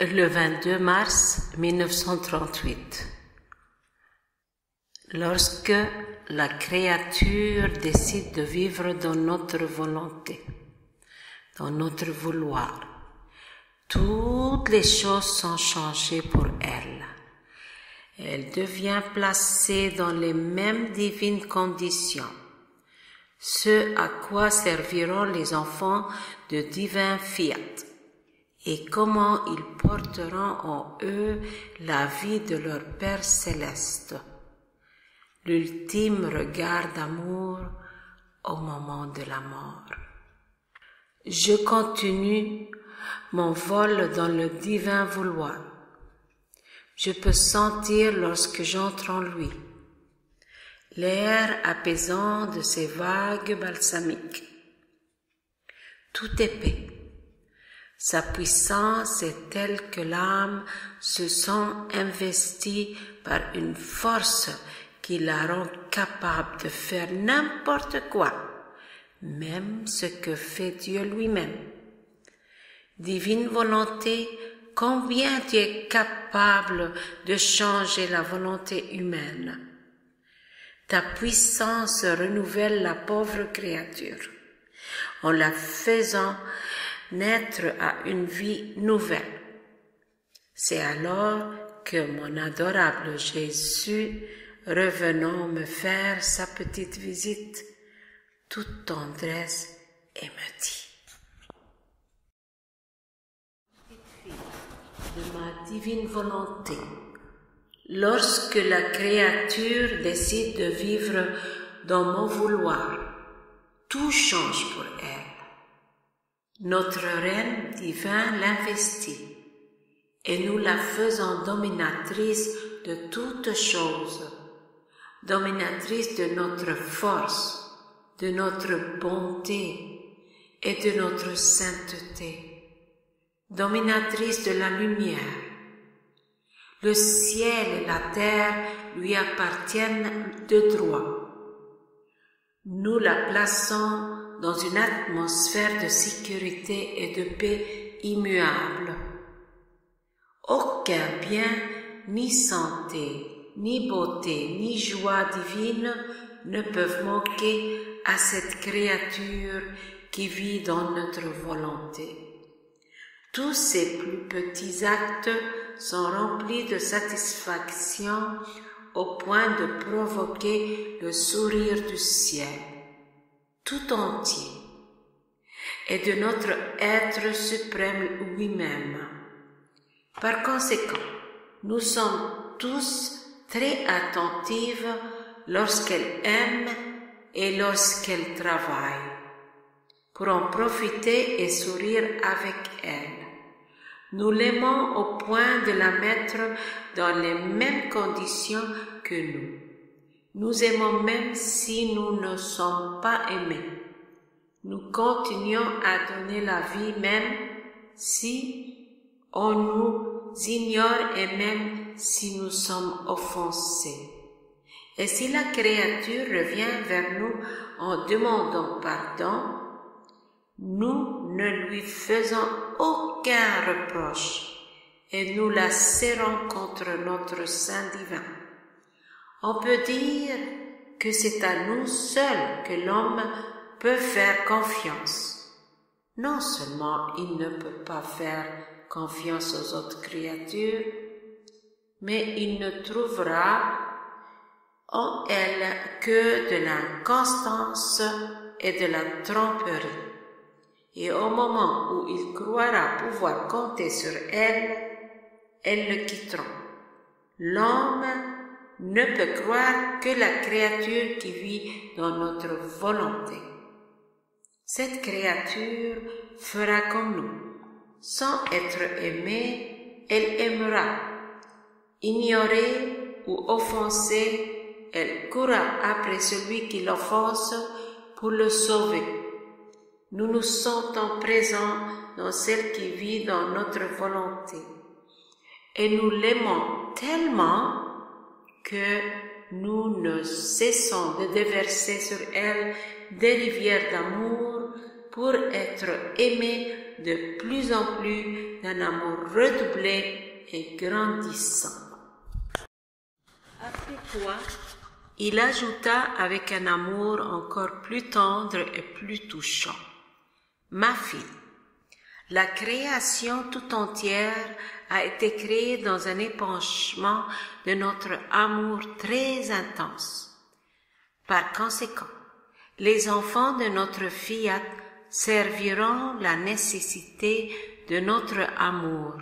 Le 22 mars 1938, lorsque la créature décide de vivre dans notre volonté, dans notre vouloir, toutes les choses sont changées pour elle. Elle devient placée dans les mêmes divines conditions, ce à quoi serviront les enfants de divin fiat, et comment ils porteront en eux la vie de leur Père céleste, l'ultime regard d'amour au moment de la mort. Je continue mon vol dans le divin vouloir. Je peux sentir lorsque j'entre en lui l'air apaisant de ses vagues balsamiques. Tout est paix. Sa puissance est telle que l'âme se sent investie par une force qui la rend capable de faire n'importe quoi, même ce que fait Dieu lui-même. Divine volonté, combien tu es capable de changer la volonté humaine. Ta puissance renouvelle la pauvre créature en la faisant naître à une vie nouvelle. C'est alors que mon adorable Jésus, revenant me faire sa petite visite, toute tendresse, et me dit: de ma divine volonté, lorsque la créature décide de vivre dans mon vouloir, tout change pour elle. Notre reine divin l'investit, et nous la faisons dominatrice de toutes choses, dominatrice de notre force, de notre bonté et de notre sainteté, dominatrice de la lumière. Le ciel et la terre lui appartiennent de droit. Nous la plaçons dans une atmosphère de sécurité et de paix immuable. Aucun bien, ni santé, ni beauté, ni joie divine ne peuvent manquer à cette créature qui vit dans notre volonté. Tous ces plus petits actes sont remplis de satisfaction au point de provoquer le sourire du ciel tout entier et de notre être suprême lui-même. Par conséquent, nous sommes tous très attentifs lorsqu'elle aime et lorsqu'elle travaille, pour en profiter et sourire avec elle. Nous l'aimons au point de la mettre dans les mêmes conditions que nous. Nous aimons même si nous ne sommes pas aimés. Nous continuons à donner la vie même si on nous ignore et même si nous sommes offensés. Et si la créature revient vers nous en demandant pardon, nous ne lui faisons aucun reproche et nous la serrons contre notre sein divin. On peut dire que c'est à nous seuls que l'homme peut faire confiance. Non seulement il ne peut pas faire confiance aux autres créatures, mais il ne trouvera en elles que de l'inconstance et de la tromperie. Et au moment où il croira pouvoir compter sur elles, elles le quitteront. L'homme ne peut croire que la créature qui vit dans notre volonté. Cette créature fera comme nous. Sans être aimée, elle aimera. Ignorée ou offensée, elle courra après celui qui l'offense pour le sauver. Nous nous sentons présents dans celle qui vit dans notre volonté. Et nous l'aimons tellement que nous ne cessons de déverser sur elle des rivières d'amour pour être aimés de plus en plus d'un amour redoublé et grandissant. Après quoi, il ajouta avec un amour encore plus tendre et plus touchant. Ma fille, la création tout entière a été créée dans un épanchement de notre amour très intense. Par conséquent, les enfants de notre fiat serviront la nécessité de notre amour.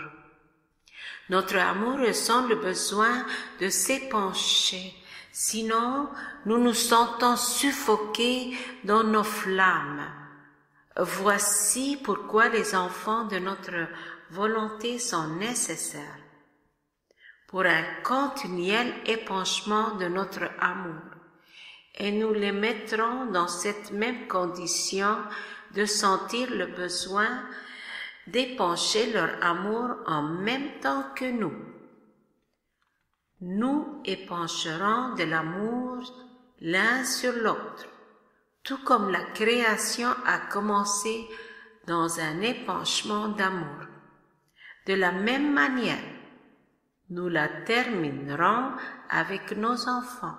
Notre amour ressent le besoin de s'épancher, sinon nous nous sentons suffoqués dans nos flammes. Voici pourquoi les enfants de notre volonté sont nécessaires pour un continuel épanchement de notre amour. Et nous les mettrons dans cette même condition de sentir le besoin d'épancher leur amour en même temps que nous. Nous épancherons de l'amour l'un sur l'autre, tout comme la création a commencé dans un épanchement d'amour. De la même manière, nous la terminerons avec nos enfants,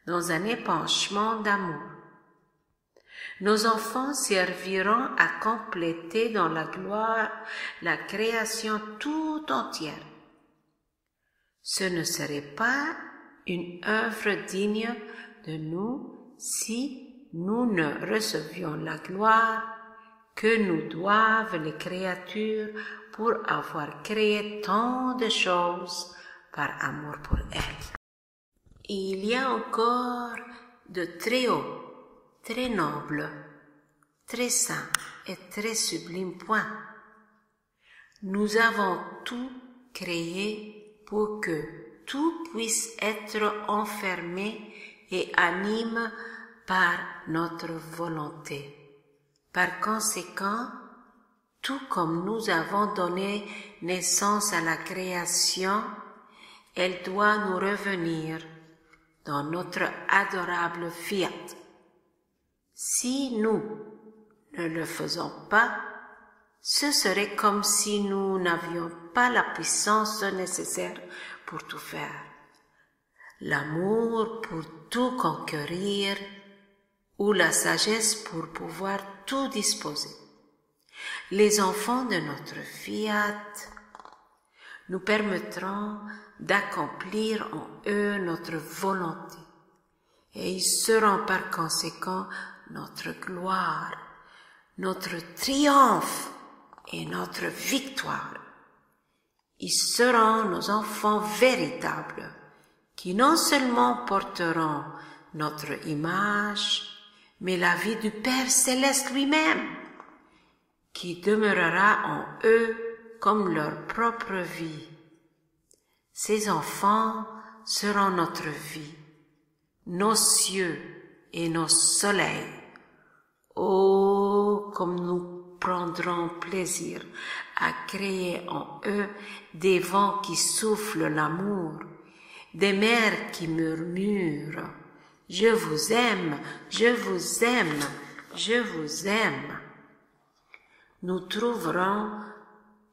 dans un épanchement d'amour. Nos enfants serviront à compléter dans la gloire la création tout entière. Ce ne serait pas une œuvre digne de nous si nous ne recevions la gloire que nous doivent les créatures pour avoir créé tant de choses par amour pour elles. Il y a encore de très hauts, très nobles, très saints et très sublimes points. Nous avons tout créé pour que tout puisse être enfermé et anime par notre volonté. Par conséquent, tout comme nous avons donné naissance à la création, elle doit nous revenir dans notre adorable fiat. Si nous ne le faisons pas, ce serait comme si nous n'avions pas la puissance nécessaire pour tout faire, l'amour pour tout conquérir ou la sagesse pour pouvoir tout disposer. Les enfants de notre fiat nous permettront d'accomplir en eux notre volonté et ils seront par conséquent notre gloire, notre triomphe et notre victoire. Ils seront nos enfants véritables qui non seulement porteront notre image, mais la vie du Père Céleste lui-même, qui demeurera en eux comme leur propre vie. Ces enfants seront notre vie, nos cieux et nos soleils. Oh, comme nous prendrons plaisir à créer en eux des vents qui soufflent l'amour, des mers qui murmurent « Je vous aime, je vous aime, je vous aime ». Nous trouverons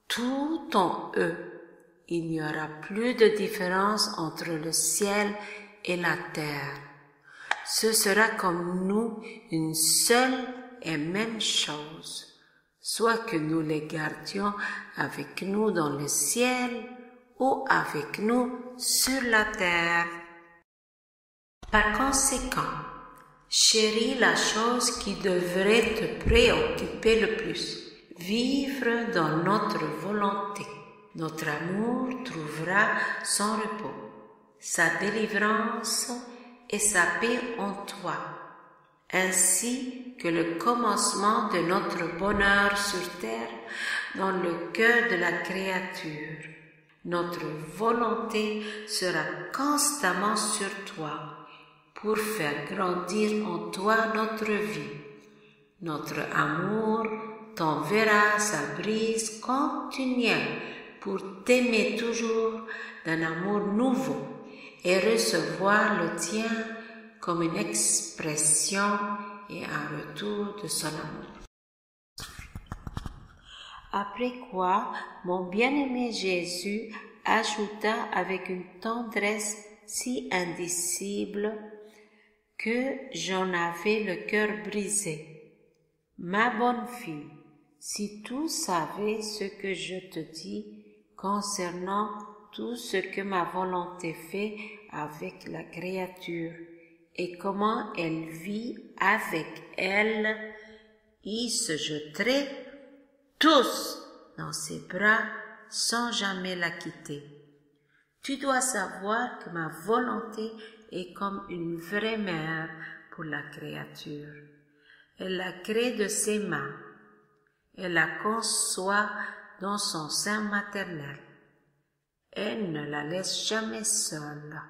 tout en eux. Il n'y aura plus de différence entre le ciel et la terre. Ce sera comme nous une seule et même chose, soit que nous les gardions avec nous dans le ciel ou avec nous sur la terre. Par conséquent, chéris la chose qui devrait te préoccuper le plus. Vivre dans notre volonté. Notre amour trouvera son repos, sa délivrance et sa paix en toi, ainsi que le commencement de notre bonheur sur terre dans le cœur de la créature. Notre volonté sera constamment sur toi pour faire grandir en toi notre vie. Notre amour t'enverra sa brise continuelle pour t'aimer toujours d'un amour nouveau et recevoir le tien comme une expression et un retour de son amour. Après quoi, mon bien-aimé Jésus ajouta avec une tendresse si indicible que j'en avais le cœur brisé. Ma bonne fille, si tu savais ce que je te dis concernant tout ce que ma volonté fait avec la créature et comment elle vit avec elle, ils se jeteraient tous dans ses bras sans jamais la quitter. Tu dois savoir que ma volonté est comme une vraie mère pour la créature. Elle la crée de ses mains. Elle la conçoit dans son sein maternel. Elle ne la laisse jamais seule.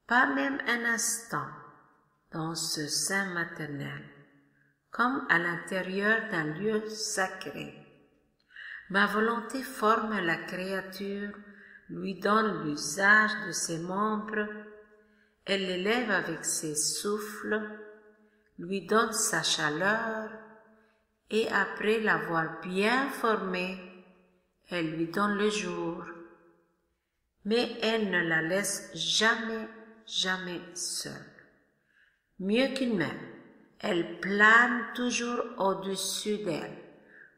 Pas même un instant dans ce sein maternel, comme à l'intérieur d'un lieu sacré. Ma volonté forme la créature, lui donne l'usage de ses membres, elle l'élève avec ses souffles, lui donne sa chaleur, et après l'avoir bien formée, elle lui donne le jour. Mais elle ne la laisse jamais, jamais seule. Mieux qu'une mère, elle plane toujours au-dessus d'elle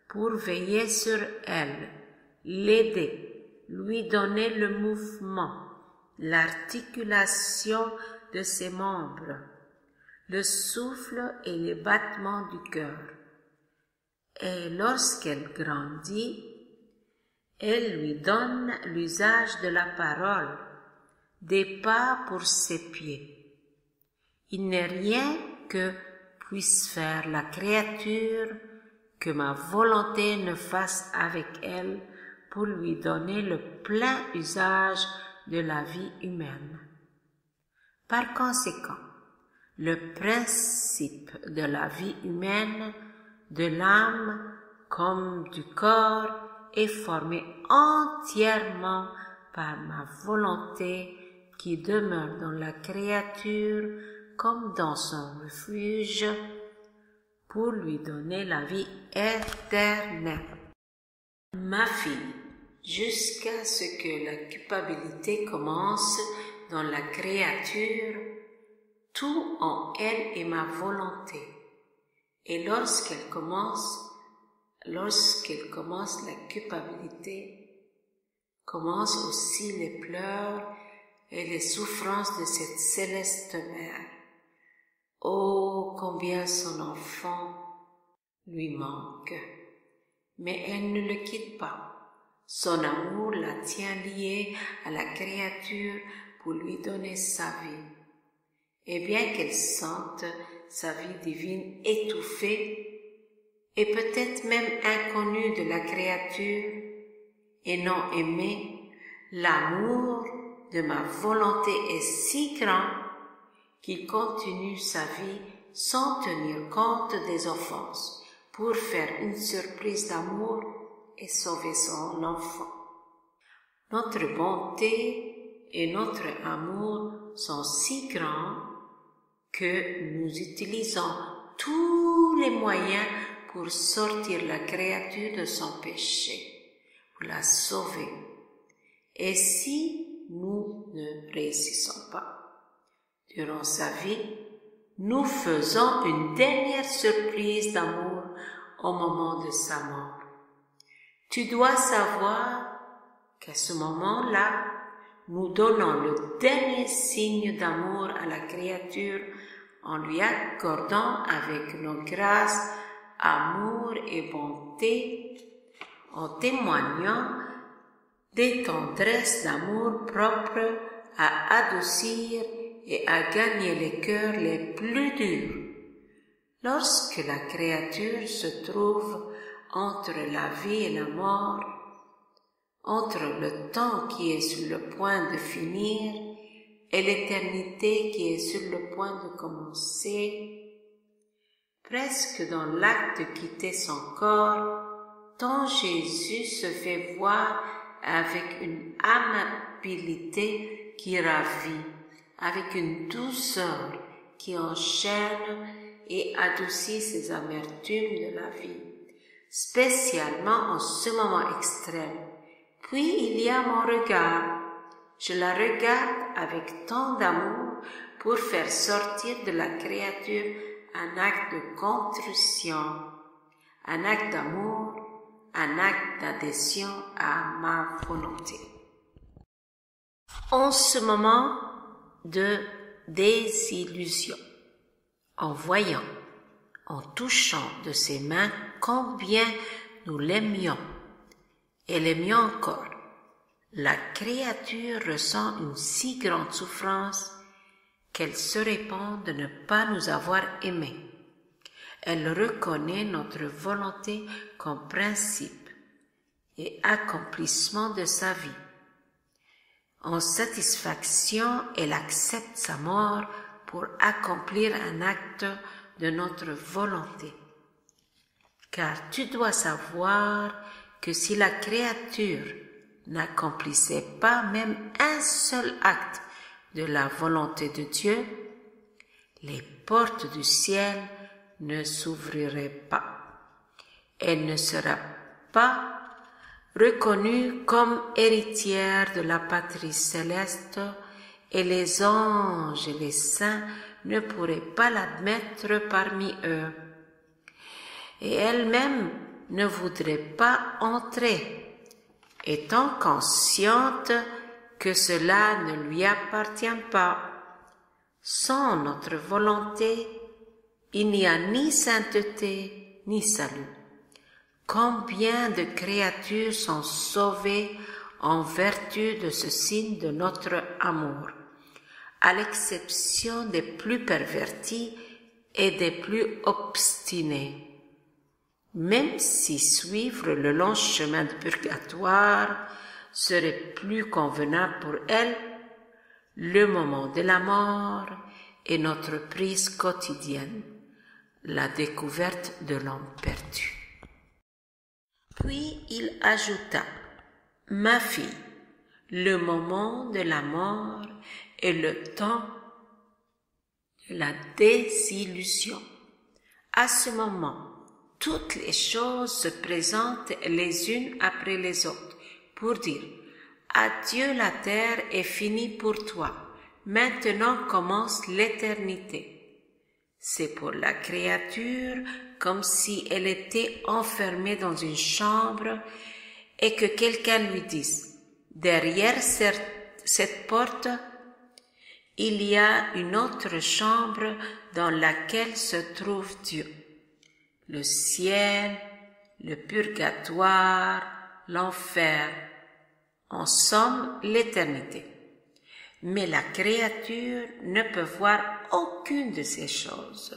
pour veiller sur elle, l'aider, lui donner le mouvement, l'articulation de ses membres, le souffle et les battements du cœur. Et lorsqu'elle grandit, elle lui donne l'usage de la parole, des pas pour ses pieds. Il n'est rien que puisse faire la créature que ma volonté ne fasse avec elle pour lui donner le plein usage de la vie humaine. Par conséquent, le principe de la vie humaine, de l'âme comme du corps, est formé entièrement par ma volonté qui demeure dans la créature comme dans son refuge pour lui donner la vie éternelle. Ma fille, jusqu'à ce que la culpabilité commence dans la créature, tout en elle est ma volonté. Et lorsqu'elle commence la culpabilité, commencent aussi les pleurs et les souffrances de cette céleste mère. Oh, combien son enfant lui manque. Mais elle ne le quitte pas. Son amour la tient liée à la créature pour lui donner sa vie. Et bien qu'elle sente sa vie divine étouffée, et peut-être même inconnue de la créature, et non aimée, l'amour de ma volonté est si grand qu'il continue sa vie sans tenir compte des offenses pour faire une surprise d'amour et sauver son enfant. Notre bonté et notre amour sont si grands que nous utilisons tous les moyens pour sortir la créature de son péché, pour la sauver. Et si nous ne réussissons pas durant sa vie, nous faisons une dernière surprise d'amour au moment de sa mort. Tu dois savoir qu'à ce moment-là, nous donnons le dernier signe d'amour à la créature en lui accordant avec nos grâces, amour et bonté, en témoignant des tendresses d'amour propres à adoucir et à gagner les cœurs les plus durs. Lorsque la créature se trouve entre la vie et la mort, entre le temps qui est sur le point de finir et l'éternité qui est sur le point de commencer, presque dans l'acte de quitter son corps, ton Jésus se fait voir avec une amabilité qui ravit, avec une douceur qui enchaîne et adoucit ces amertumes de la vie, spécialement en ce moment extrême. Puis il y a mon regard. Je la regarde avec tant d'amour pour faire sortir de la créature un acte de contrition, un acte d'amour, un acte d'adhésion à ma volonté. En ce moment de désillusion, en voyant, en touchant de ses mains combien nous l'aimions et l'aimions encore, la créature ressent une si grande souffrance qu'elle se répand de ne pas nous avoir aimés. Elle reconnaît notre volonté comme principe et accomplissement de sa vie. En satisfaction, elle accepte sa mort pour accomplir un acte de notre volonté. Car tu dois savoir que si la créature n'accomplissait pas même un seul acte de la volonté de Dieu, les portes du ciel ne s'ouvriraient pas. Elle ne sera pas reconnue comme héritière de la patrie céleste et les anges et les saints ne pourraient pas l'admettre parmi eux. Et elle-même ne voudrait pas entrer, étant consciente que cela ne lui appartient pas. Sans notre volonté, il n'y a ni sainteté ni salut. Combien de créatures sont sauvées en vertu de ce signe de notre amour, à l'exception des plus pervertis et des plus obstinés. Même si suivre le long chemin du purgatoire serait plus convenable pour elles, le moment de la mort est notre prise quotidienne, la découverte de l'homme perdu. Puis il ajouta, « Ma fille, le moment de la mort est le temps de la désillusion. À ce moment, toutes les choses se présentent les unes après les autres pour dire « Adieu la terre est finie pour toi, maintenant commence l'éternité ». C'est pour la créature comme si elle était enfermée dans une chambre et que quelqu'un lui dise « Derrière cette porte, il y a une autre chambre dans laquelle se trouve Dieu. Le ciel, le purgatoire, l'enfer, en somme l'éternité. Mais la créature ne peut voir aucune de ces choses.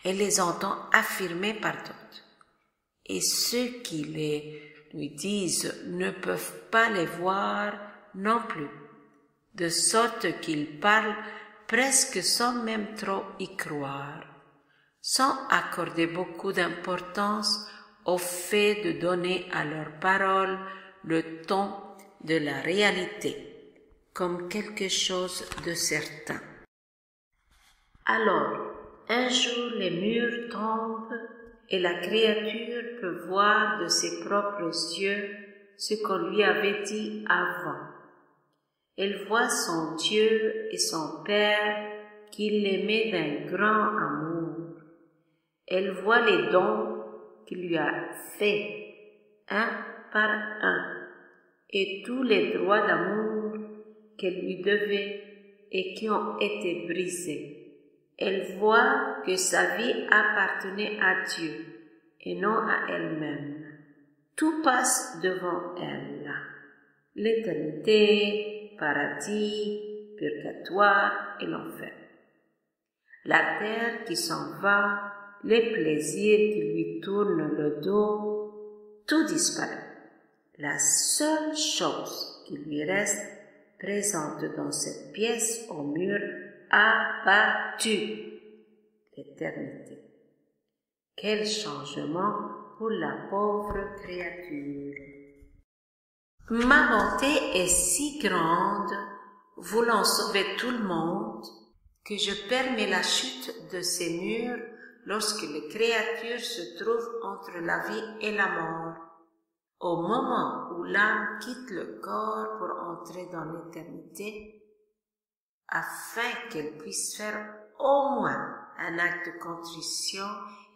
Elle les entend affirmer par d'autres. Et ceux qui les lui disent ne peuvent pas les voir non plus, de sorte qu'ils parlent presque sans même trop y croire, sans accorder beaucoup d'importance au fait de donner à leurs paroles le ton de la réalité, comme quelque chose de certain. Alors, un jour les murs tombent et la créature peut voir de ses propres yeux ce qu'on lui avait dit avant. Elle voit son Dieu et son Père qui l'aimait d'un grand amour. Elle voit les dons qu'il lui a faits, un par un, et tous les droits d'amour qu'elle lui devait et qui ont été brisés. Elle voit que sa vie appartenait à Dieu et non à elle-même. Tout passe devant elle. L'éternité, paradis, purgatoire et l'enfer. La terre qui s'en va, les plaisirs qui lui tournent le dos, tout disparaît. La seule chose qui lui reste présente dans cette pièce au mur abattu, l'éternité. Quel changement pour la pauvre créature! Ma bonté est si grande, voulant sauver tout le monde, que je permets la chute de ces murs lorsque les créatures se trouvent entre la vie et la mort. Au moment où l'âme quitte le corps pour entrer dans l'éternité, afin qu'elle puisse faire au moins un acte de contrition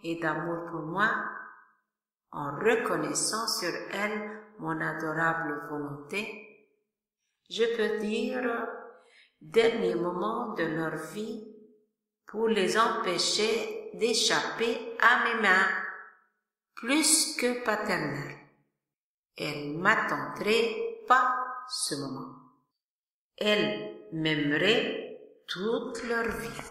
et d'amour pour moi, en reconnaissant sur elle mon adorable volonté, je peux dire dernier moment de leur vie pour les empêcher d'échapper à mes mains, plus que paternelle. Elle m'attendrait pas ce moment. Elle m'aimerait toute leur vie.